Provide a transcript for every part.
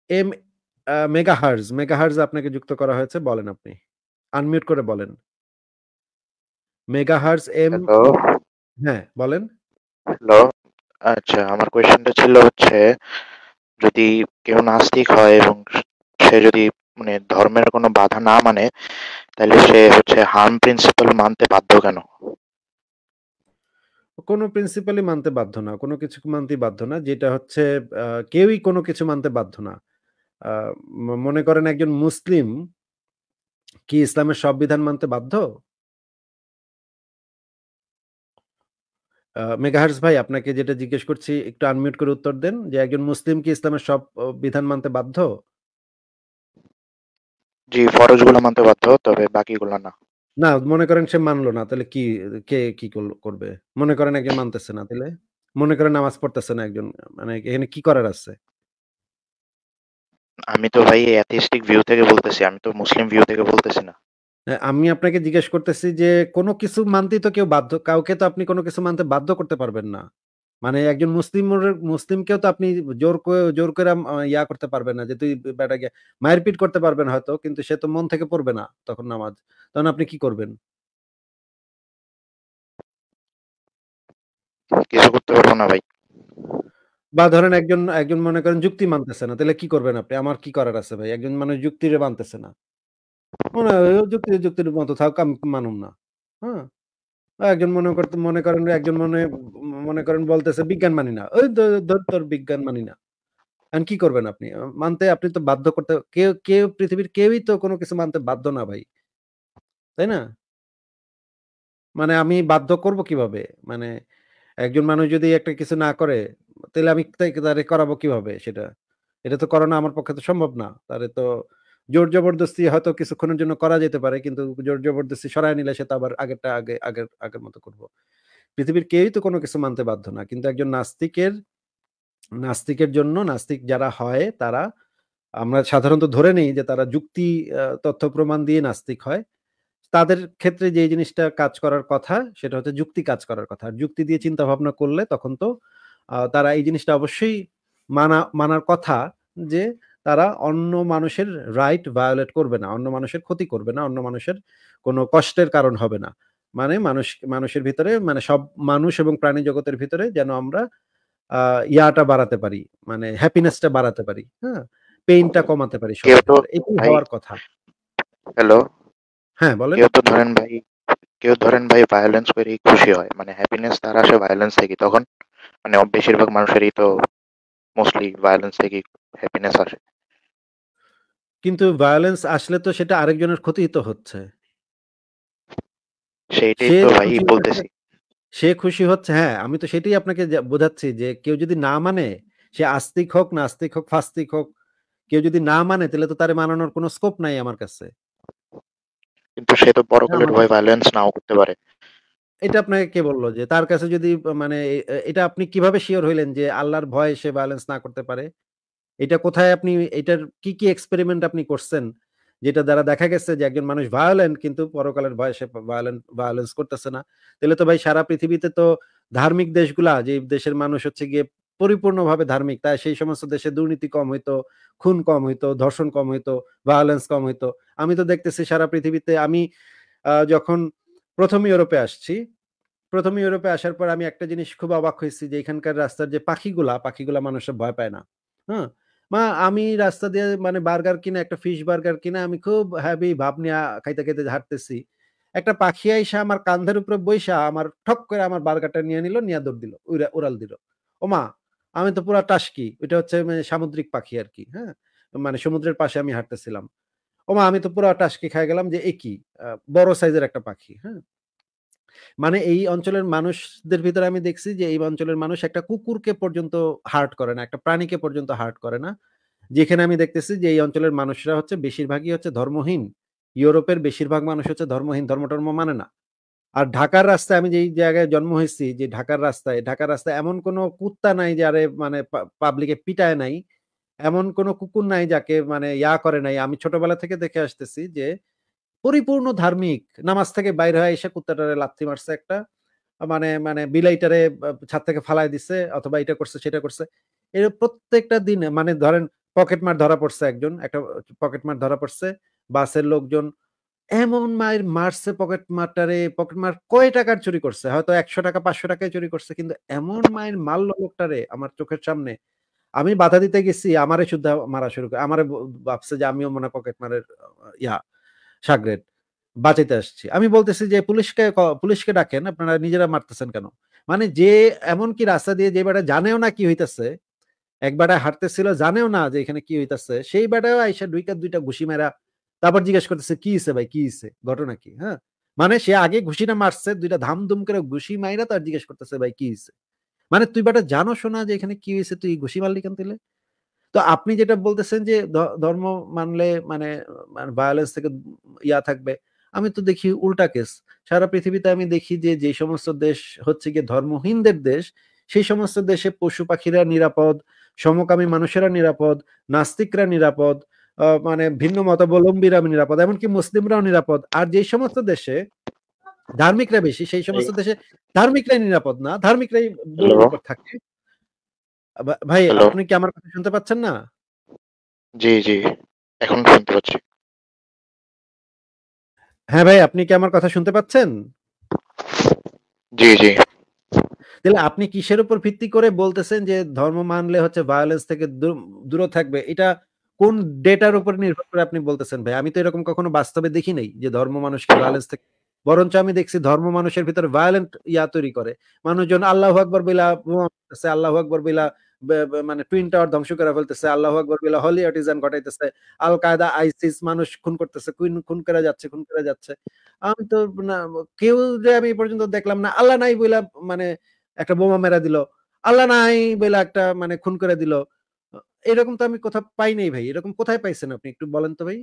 M megahertz আপনাকে যুক্ত করা হয়েছে। বলেন আপনি। আনমিউট করে বলেন। মেগাহার্জ এম হ্যালো, হ্যাঁ, বলেন। হ্যালো। আচ্ছা, আমার কোয়েশ্চেনটা ছিল হচ্ছে, যদি কেউ নাস্তিক হয় এবং সে যদি মানে ধর্মের কোনো বাধা না মানে, তাহলে সে হচ্ছে হার্ম প্রিন্সিপাল মানতে বাধ্য কেন? কোন প্রিন্সিপালই মানতে বাধ্য না। কোন কিছু মানতেই বাধ্য না। যেটা হচ্ছে আ কেউই কোন কিছু মানতে বাধ্য না। আ মনে করেন একজন মুসলিম কি ইসলামের সব বিধান মানতে বাধ্য? মেগাহার্স ভাই আপনাকে যেটা জিজ্ঞেস করছি একটু আনমিউট করে উত্তর দেন যে একজন মুসলিম কি ইসলামের সব বিধান মানতে বাধ্য? জি, ফরজগুলো মানতে বাধ্য, তবে বাকিগুলো না। না, মনে করেন সে মানল না। তাহলে কে কি করবে? মনে করেন একজন মানতেছে না তাইলে? মনে করেন নামাজ পড়তেছে না একজন। মানে এখানে কি করার আছে? আমি তো ভাই অ্যাথিস্টিক ভিউ থেকে বলতেছি, আমি তো মুসলিম ভিউ থেকে বলতেছি না। আমি আপনাকে জিজ্ঞেস করতেছি যে কোন কিছু মানতেই তো কেউ বাধ্য কাউকে তো আপনি কোন কিছু মানতে বাধ্য করতে পারবেন না। মানে একজন মুসলিমকেও তো আপনি জোর করে ইয়া করতে পারবেন না যে তুই বেটাকে মারপিট করতে পারবেন হয়তো কিন্তু সে তো মন থেকে পড়বে না তখন নামাজ। তখন আপনি কি করবেন? কিছু করতে পারবো না ভাই। বা ধরেন একজন মনে করেন যুক্তি মানতেছে না। তাহলে কি করবেন আপনি? আমার কি করার আছে ভাই? একজন মানুষ যুক্তিরে মানতেছে না। মনে হয় ও যুক্তির মতো থাক আমি মানুম না। হ্যাঁ? একজন মনে করেন একজন মনে করেন বলতেছে বিজ্ঞান মানি না। ওই ধর তোর বিজ্ঞান মানি না। এখন কি করবেন আপনি? মানতে আপনি তো বাধ্য করতে কেউ পৃথিবীর কেউই তো কোন কিছু মানতে বাধ্য না ভাই। তাই না? মানে আমি বাধ্য করব কিভাবে? মানে একজন মানুষ যদি একটা কিছু না করে, তাইলে আমি তারে করাবো কিভাবে সেটা? এটা তো করানো আমার পক্ষে তো সম্ভব না। তারে তো জোর জবরদস্তি হয়তো কিছুক্ষণের জন্য করা যেতে পারে। কিন্তু জোর জবরদস্তি সরায় নিলে সে তো আবার আগেরটা আগের মতো করব। পৃথিবীর কেউই তো কোন কিছু মানতে বাধ্য না। কিন্তু একজন নাস্তিকের জন্য নাস্তিক যারা হয় তারা আমরা সাধারণত ধরে নেই যে তারা যুক্তি তথ্য প্রমাণ দিয়ে নাস্তিক হয়। তাদের ক্ষেত্রে যে জিনিসটা কাজ করার কথা সেটা হচ্ছে যুক্তি কাজ করার কথা। আর যুক্তি দিয়ে চিন্তা ভাবনা করলে তখন তো তারা এই জিনিসটা অবশ্যই মানার কথা যে তারা অন্য মানুষের রাইট ভায়োলেট করবে না। অন্য মানুষের ক্ষতি করবে না। অন্য মানুষের কোনো কষ্টের কারণ হবে না। মানে মানুষের ভিতরে মানে সব মানুষ এবং প্রাণী জগতের ভিতরে যেন আমরা আ ইয়াটা বাড়াতে পারি। মানে হ্যাপিনেসটা বাড়াতে পারি। হ্যাঁ? পেইনটা কমাতে পারি কেউ সবার তো ভিতরে। এটাই ভাই, হওয়ার কথা। হ্যালো, হ্যাঁ, বলেন। কেউ তো ধরেন ভাই, কেউ ধরেন ভাই ভায়োলেন্স করেই খুশি হয়, মানে হ্যাপিনেস তার আসে ভায়োলেন্স থেকে, তখন মানে বেশিরভাগ মানুষেরই তো মোস্টলি ভায়োলেন্স থেকেই হ্যাপিনেস আসে। কিন্তু ভায়োলেন্স আসলে তো সেটা আরেকজনের ক্ষতিই তো হচ্ছে। সেইটাই সে তো ভাই খুশি হচ্ছে বলতেছি। সে খুশি হচ্ছে হ্যাঁ, আমি তো সেটাই আপনাকে বোঝাচ্ছি যে কেউ যদি না মানে, সে আস্তিক হোক, নাস্তিক হোক, ফাস্তিক হোক, কেউ যদি না মানে তাহলে তো তারে মানানোর কোনো স্কোপ নাই আমার কাছে। কিন্তু সে তো পরকালের আমার ভয় ভায়োলেন্স নাও করতে পারে। এটা আপনাকে কে বলল যে তার কাছে যদি মানে এটা আপনি কিভাবে সিওর হইলেন যে আল্লাহর ভয়ে সে ভায়োলেন্স না করতে পারে? এটা কোথায় আপনি এটার কি এক্সপেরিমেন্ট আপনি করছেন? যেটা দ্বারা দেখা গেছে যে একজন মানুষ ভায়োলেন্ট কিন্তু পরকালের ভয়ে সে ভায়োলেন্স করতেছে না। তাইলে তো ভাই সারা পৃথিবীতে তো ধার্মিক দেশগুলা যে দেশের মানুষ হচ্ছে গিয়ে পরিপূর্ণভাবে ধার্মিক। তাই সেই সমস্ত দেশে দুর্নীতি কম হইতো, খুন কম হইতো, ধর্ষণ কম হইতো, ভায়োলেন্স কম হইতো। আমি তো দেখতেছি সারা পৃথিবীতে আমি যখন ১ম ইউরোপে আসছি ১ম ইউরোপে আসার পর আমি একটা জিনিস খুব অবাক হইছি যে এখানকার রাস্তার যে পাখিগুলা মানুষের ভয় পায় না। হ্যাঁ? আমি রাস্তা দিয়ে মানে বার্গার কিনে একটা ফিশ বার্গার কিনে আমি খুব হেভি ভাব নিয়া খাইতে হাঁটতেছি। একটা পাখি আইসা আমার কাঁধের উপরে বইসা আমার ঠক করে আমার বার্গারটা নিয়ে নিল, নিয়া দৌড় দিল। উড়াল দিল। ওমা! আমি তো পুরা টাসকি। ওইটা হচ্ছে মানে সামুদ্রিক পাখি আরকি। হ্যাঁ? মানে সমুদ্রের পাশে আমি হাঁটতেছিলাম। ওমা! আমি তো পুরা টাসকি খায়া গেলাম যে এ কি? বড় সাইজের একটা পাখি। হ্যাঁ? মানে এই অঞ্চলের মানুষদের ভিতরে আমি দেখছি যে এই অঞ্চলের মানুষ একটা কুকুরকে পর্যন্ত হার্ট করে না। একটা প্রাণীকে পর্যন্ত হার্ট করে না। যেখানে আমি দেখতেছি যে এই অঞ্চলের মানুষরা হচ্ছে বেশিরভাগই হচ্ছে ধর্মহীন। ইউরোপের বেশিরভাগ মানুষ হচ্ছে ধর্মহীন, ধর্ম-টর্ম মানে না। আর ঢাকার রাস্তায় আমি যেই জায়গায় জন্ম হইছি যে ঢাকার রাস্তায় এমন কোন কুত্তা নাই যারে মানে পাবলিকে পিটায় নাই। এমন কোন কুকুর নাই যাকে মানে করে নাই। আমি ছোটবেলা থেকে দেখে আসতেছি যে পরিপূর্ণ ধার্মিক। নামাজ থেকে বাইর হয়ে এসে কুত্তাটারে লাথি মারছে একটা। মানে বিলাইটারে ছাদ থেকে ফালায় দিছে অথবা এটা করছে সেটা করছে। এর প্রত্যেকটা দিন মানে ধরেন পকেটমার ধরা পড়ছে একজন, একটা পকেটমার ধরা পড়ছে, বাসের লোকজন এমন মায়ের মারছে পকেটমারটারে, পকেটমার কয় টাকার চুরি করছে? হয়তো ৳১০০ ৳৫০০ চুরি করছে। কিন্তু এমন মায়ের মারলো লোকটারে আমার চোখের সামনে। আমি বাধা দিতে গেছি, আমারে সুদ্ধা মারা শুরু করে। আমারে ভাবছে যে আমিও মনে হয় পকেটমারের ইয়া শাগরেদ। বাঁচাইতে আসছি। আমি বলতেছি যে পুলিশকে ডাকেন, আপনারা নিজেরা মারতেছেন কেন? মানে যে এমনকি রাস্তা দিয়ে যে বেটা জানেও না কি হইতেছে, এক বেটা হাঁটতেছিল জানেও না যে এখানে কি হইতেছে, সেই বেটাও আইসা ঢুইকা ২ টা ঘুষি মাইরা তারপর জিজ্ঞেস করতেছে, "কি হইছে ভাই? কি হইছে? ঘটনা কি?" হ্যাঁ? মানে সে আগে ঘুষিটা মারছে, ২ টা ধাম-ধুম করে ঘুষি মাইরা তার জিজ্ঞেস করতেছে, "ভাই কি হইছে?" মানে তুই বেটা জানোসও না যে এখানে কি হইছে, তুই ঘুষি মারলি কেন তাইলে? তো আপনি যেটা বলতেছেন যে ধর্ম মানলে মানে ভায়োলেন্স থেকে থাকবে। আমি তো দেখি উল্টা কেস। সারা পৃথিবীতে আমি দেখি যে, যে সমস্ত দেশ হচ্ছে গিয়ে ধর্মহীনদের দেশ, সেই সমস্ত দেশে পশু-পাখিরা নিরাপদ, সমকামী মানুষেরা নিরাপদ, নাস্তিকরা নিরাপদ, মানে ভিন্ন মতাবলম্বীরা নিরাপদ, এমনকি মুসলিমরাও নিরাপদ। আর যেই সমস্ত দেশে ধার্মিকরা বেশি, সেই ভাই, সমস্ত দেশে ধার্মিকরাই নিরাপদ না। ধার্মিকরাই হ্যালো, দোলের উপর থাকে। ভাই হ্যালো। আপনি কি আমার কথা শুনতে পাচ্ছেন না? জি, জি। এখন শুনতে পাচ্ছি। হ্যাঁ ভাই, আপনি কি আমার কথা শুনতে পাচ্ছেন? জি, জি। তাহলে আপনি কিসের উপর ভিত্তি করে বলতেছেন যে ধর্ম মানলে হচ্ছে ভায়োলেন্স থেকে দূরে থাকবে? এটা কোন ডেটার উপর নির্ভর করে আপনি বলতেছেন ভাই? আমি তো এরকম কখনো বাস্তবে দেখি নাই যে ধর্ম মানুষকে ভায়োলেন্স থেকে, বরঞ্চ আমি দেখছি ধর্ম মানুষের ভিতরে ভায়োলেন্ট তৈরি করে। মানুষজন আল্লাহু আকবার বইলা বোমা মারতেছে, আল্লাহু আকবার বইলা মানে টুইন টাওয়ার ধ্বংস করে ফেলতেছে, আল্লাহু আকবার বইলা হলি আর্টিজান ঘটাইতেছে, আল কায়দা, আইসিস মানুষ খুন করতেছে, খুন করে যাচ্ছে, খুন করে যাচ্ছে। আমি তো না, কেউ যে আমি এ পর্যন্ত দেখলাম না আল্লাহ নাই বইলা মানে একটা বোমা মেরে দিল। আল্লাহ নাই বইলা একটা মানে খুন করে দিল। আ এরকম তো আমি কোথাও পাই নাই ভাই। এরকম কোথায় পাইছেন আপনি একটু বলেন তো ভাই?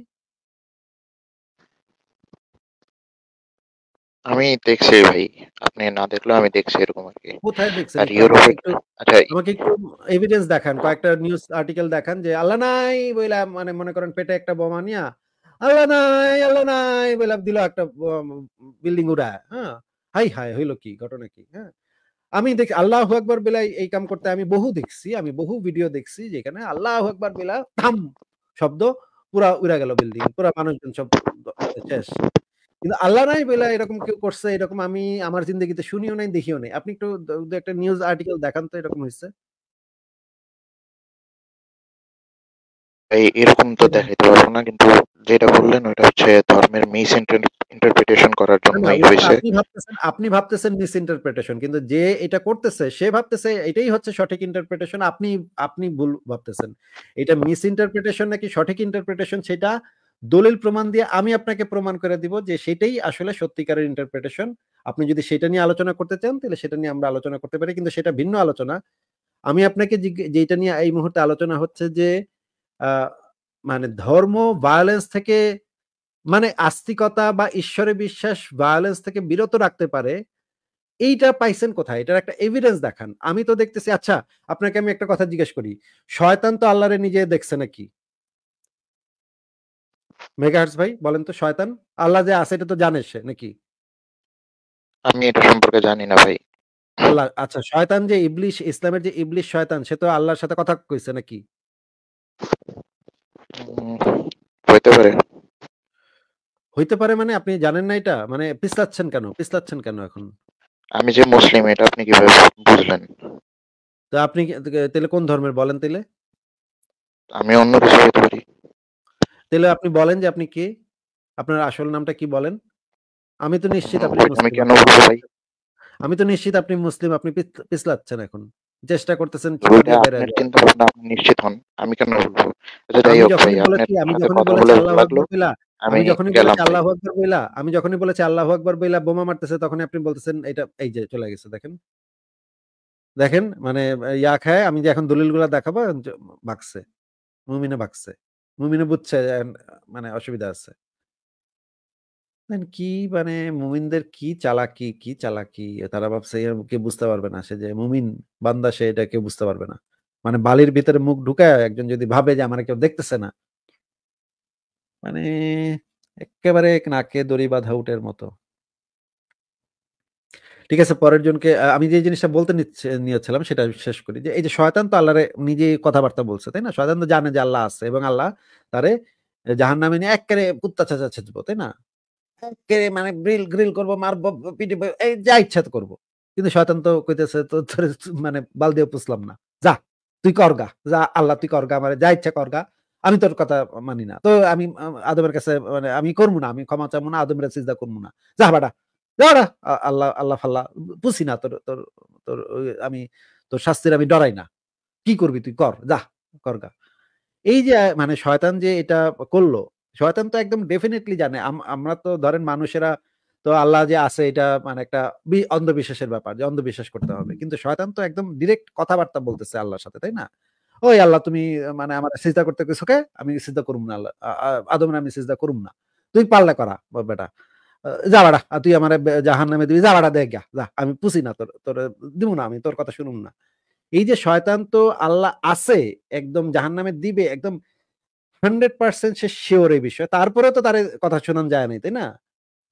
আমি দেখছি ভাই। আপনি না দেখলেও আমি দেখছি এরকম আরকি। কোথায় দেখছেন আর একটু ইউরোপে আচ্ছা, আমাকে একটু এভিডেন্স দেখান। কয়েকটা নিউজ আর্টিকেল দেখান যে আল্লাহ নাই বইলা মানে মনে করেন পেটে একটা বোমা নিয়া আল্লাহ নাই বইলা দিল একটা বিল্ডিং উড়ায়। হ্যাঁ? হায় হায়! হইল কি? ঘটনা কি? হ্যাঁ? আমি দেখি আল্লাহু আকবার বেলায় এই কাম করতে আমি বহু দেখছি। আমি বহু ভিডিও দেখছি যেখানে আল্লাহু আকবার বেলা থাম শব্দ পুরা উইড়া গেল বিল্ডিং। পুরা মানুষজন সব শেষ। কিন্তু আল্লাহ নাই বইলা এরকম কেউ করছে এরকম আমি আমার জিন্দেগিতে শুনিও নাই, দেখিও নাই। আপনি একটু ২-১ টা নিউজ আর্টিকেল দেখান তো এরকম হইছে? এই এরকম তো হুম। দেখাইতে পারব না। কিন্তু যেটা বললেন ওইটা হচ্ছে ধর্মের ইন্টারপ্রিটেশন করার না, না জন্যই ওটা তো হইছে। আপনি ভাবতেছেন মিস ইন্টারপ্রিটেশন। কিন্তু যে এটা করতেছে সে ভাবতেছে এটাই হচ্ছে সঠিক ইন্টারপ্রিটেশন। আপনি ভুল ভাবতেছেন। এটা মিস ইন্টারপ্রিটেশন নাকি সঠিক ইন্টারপ্রিটেশন সেটা দলিল প্রমাণ দিয়ে আমি আপনাকে প্রমাণ করে দিব যে সেটাই আসলে সত্যিকারের ইন্টারপ্রিটেশন। আপনি যদি সেটা নিয়ে আলোচনা করতে চান তাহলে সেটা নিয়ে আমরা আলোচনা করতে পারি। কিন্তু সেটা ভিন্ন আলোচনা। আমি আপনাকে যেটা নিয়ে এই মুহূর্তে আলোচনা হচ্ছে যে আ মানে ধর্ম ভায়োলেন্স থেকে মানে আস্তিকতা বা ঈশ্বরে বিশ্বাস ভায়োলেন্স থেকে বিরত রাখতে পারে, এইটা পাইছেন কোথায়? এটার একটা এভিডেন্স দেখান। আমি তো দেখতেছি আচ্ছা, আপনাকে আমি একটা কথা জিজ্ঞেস করি। শয়তান তো আল্লাহরে নিজে দেখছে নাকি? মেগাহার্টজ ভাই বলেন তো শয়তান? আল্লাহ যে আছে এটা তো জানে সে নাকি? আমি এটা সম্পর্কে জানি না ভাই। আল্লাহ আচ্ছা শয়তান যে ইবলিস ইসলামের যে ইবলিস শয়তান সে তো আল্লাহর সাথে কথা কইছে নাকি? উম হইতে পারে। হইতে পারে মানে আপনি জানেন না এটা? মানে পিছলাচ্ছেন কেন? পিছলাচ্ছেন কেন এখন? আমি যে মুসলিম এটা আপনি কিভাবে বুঝলেন? তো আপনি তাইলে কোন ধর্মের বলেন তাইলে? আমি অন্য কিছু হইতে পারি। তাইলে আপনি বলেন যে আপনি কে? আপনার আসল নামটা কি বলেন? আমি তো নিশ্চিত আপনি ওইটা আমি মুসলিম। কেন আপনি বলবো ভাই? পিছলাচ্ছেন। আমি তো নিশ্চিত আপনি মুসলিম। আপনি পিছলাচ্ছেন এখন। চেষ্টা করতেছেন চিপা ওইটা দিয়ে বের হয়ে আপনার যাওয়ার। চিন্তা ভাবনা আপনি নিশ্চিত হন। আমি কেন বলবো? আচ্ছা, যাই হোক ভাই, আপনার আমি সাথে যখনই কথা বলেছি বলে আল্লাহু ভালো লাগলো। আকবার বইলা, আমি আমি যখনই গেলাম বলেছি ভাই। আল্লাহু আকবার বইলা বোমা মারতেছে তখনই আপনি বলতেছেন এটা এই যে চলে গেছে দেখেন। দেখেন মানে খায় আমি যে এখন দলিলগুলা দেখাবো ভাগছে। মুমিনে ভাগছে। মুমিনে বুঝছে মানে অসুবিধা আছে। কি মানে মুমিনদের কি চালাকি তারা ভাবছে কেউ বুঝতে পারবে না। সে যে মুমিন বান্দা সে এটা কেউ বুঝতে পারবে না। মানে বালির ভিতরে মুখ ঢুকায় একজন যদি ভাবে যে আমার কেউ দেখতেছে না। মানে এক্কেবারে নাকে দড়ি বাঁধা উটের মতো। ঠিক আছে, পরের জনকে আমি যে জিনিসটা বলতে নিয়েছিলাম সেটা আমি শেষ করি। যে এই যে শয়তান তো আল্লাহরে নিজেই কথাবার্তা বলছে, তাই না? শয়তান তো জানে যে আল্লাহ আছে এবং আল্লাহ তারে জাহান্নামে নিয়ে এক্কেরে কুত্তা চেঁচা ছেঁচবো, তাই না? এক্কেরে মানে গ্রিল করব, মারবো, পিটিব, এই যা ইচ্ছা তো করব। কিন্তু শয়তান তো কইতেছে তোরে মানে বাল দিয়ে পুছলাম না। যা, তুই করগা। যা আল্লাহ তুই করগা, আমারে যা ইচ্ছা করগা। আমি তোর কথা মানি না। তো আমি আদমের কাছে মানে আমি করব না। আমি ক্ষমা চাবো না, আদমের সিজদা করব না। যা বেটা, যা বেটা। আল্লাহ ফাল্লাহ পুছি না তোর তোর তোর আমি তোর শাস্তির আমি ডরাই না। কি করবি তুই কর, যা করগা। এই যে মানে শয়তান যে এটা করল, শয়তান তো একদম ডেফিনিটলি জানে। আমরা তো ধরেন মানুষেরা তো আল্লাহ যে আছে এটা মানে একটা অন্ধবিশ্বাসের ব্যাপার যে অন্ধবিশ্বাস করতে হবে। কিন্তু শয়তান তো একদম ডিরেক্ট কথাবার্তা বলতেছে আল্লাহর সাথে, তাই না? ওই আল্লাহ তুমি মানে আমারে সিজদা করতে কইছো কে? আমি সিজদা করুম না আল্লাহ। আদমের আমি সিজদা করুম না। তুই পারলে করা বেটা। যা বেটা তুই আমারে জাহান্নামে দিবি। যা বেটা দেখ গা। যা আমি পুছি না তোরে দিমু না, আমি তোর কথা শুনুম না। এই যে শয়তান তো আল্লাহ আছে একদম জাহান্নামে দিবে একদম 100% সে সিউর এই বিষয়ে। তারপরেও তো তার কথা শোনানো যায় নাই, তাই না?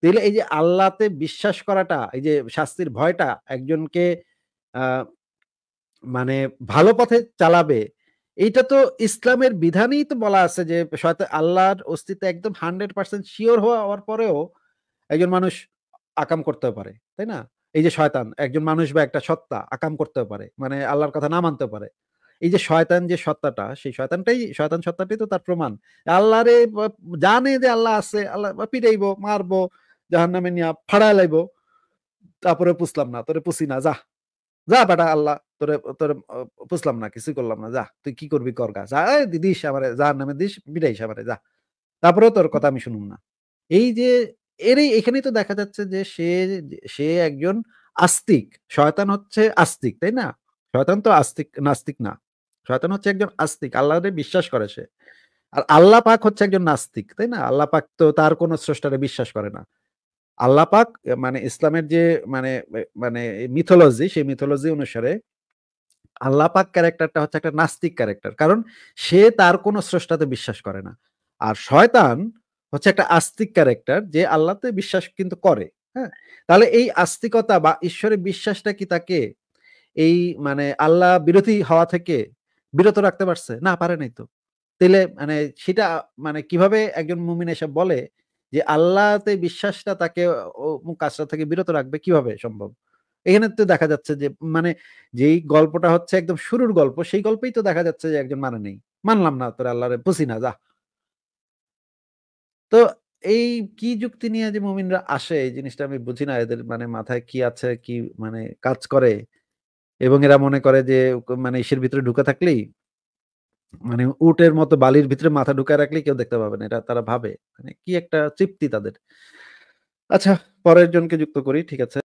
তাইলে এই যে আল্লাহতে বিশ্বাস করাটা, এই যে শাস্তির ভয়টা একজনকে আ মানে ভালো পথে চালাবে, এইটা তো ইসলামের বিধানেই তো বলা আছে যে আল্লাহর অস্তিত্বে একদম 100% সিউর হওয়ার পরেও একজন মানুষ আকাম করতেও পারে। তাই না? এই যে শয়তান একজন মানুষ বা একটা সত্তা আকাম করতেও পারে। মানে আল্লাহর কথা না মানতেও পারে। এই যে শয়তান যে সত্তাটা, সেই শয়তান সত্তাটাই তো তার প্রমাণ। আল্লাহরে জানে যে আল্লাহ আছে, আল্লাহ পিটাইবো, মারবো, জাহান্নামে নিয়া ফাড়ায় লাইবো। তারপরে পুছলাম না, তোরে পুছি না, যা। যা বেটা আল্লাহ তোরে তোরে পুছলাম না, কিছুই করলাম না। যা। তুই কি করবি কর গা। যা দিস আমারে জাহান্নামে দিস, পিটাইস আমারে যা। তারপরেও তোর কথা আমি শুনুম না। এই যে এখানেই তো দেখা যাচ্ছে যে সে একজন আস্তিক। শয়তান হচ্ছে আস্তিক, তাই না? শয়তান তো নাস্তিক না। শয়তান হচ্ছে একজন আস্তিক। আল্লাহরে বিশ্বাস করে সে। আর আল্লাহ পাক হচ্ছে একজন নাস্তিক, তাই না? আল্লাহ পাক তো তার কোন স্রষ্টারে বিশ্বাস করে না। আল্লাহ পাক মানে ইসলামের যে মানে মানে মিথোলজি, সেই মিথোলজি অনুসারে আল্লাহ পাক ক্যারেক্টারটা হচ্ছে একটা নাস্তিক ক্যারেক্টার। কারণ সে তার কোন স্রষ্টাতে বিশ্বাস করে না। আর শয়তান হচ্ছে একটা আস্তিক ক্যারেক্টার যে আল্লাহতে বিশ্বাস কিন্তু করে। হ্যাঁ? তাহলে এই আস্তিকতা বা ঈশ্বরে বিশ্বাসটা কি তাকে এই মানে আল্লাহ বিরোধী হওয়া থেকে বিরত রাখতে পারছে? না, পারে নাই তো। তাইলে মানে সেটা মানে কিভাবে একজন মুমিন এসে বলে যে আল্লাহতে বিশ্বাসটা তাকে অমুক কাজটা থেকে বিরত রাখবে কিভাবে সম্ভব? এখানে তো দেখা যাচ্ছে যে মানে যেই গল্পটা হচ্ছে একদম শুরুর গল্প সেই গল্পেই তো দেখা যাচ্ছে যে একজন মানে নেই। মানলাম না তোরে আল্লাহরে পুছি না যা। তো এই কি যুক্তি নিয়ে যে মুমিনরা আসে এই জিনিসটা আমি বুঝি না এদের মানে মাথায় কি আছে কি মানে কাজ করে এবং এরা মনে করে যে মানে ইসের ভিতরে ঢুকে থাকলেই মানে উটের মতো বালির ভিতরে মাথা ঢুকায় রাখলেই কেউ দেখতে পাবে না। এটা তারা ভাবে। মানে কি একটা তৃপ্তি তাদের। আচ্ছা, পরের জনকে যুক্ত করি। ঠিক আছে?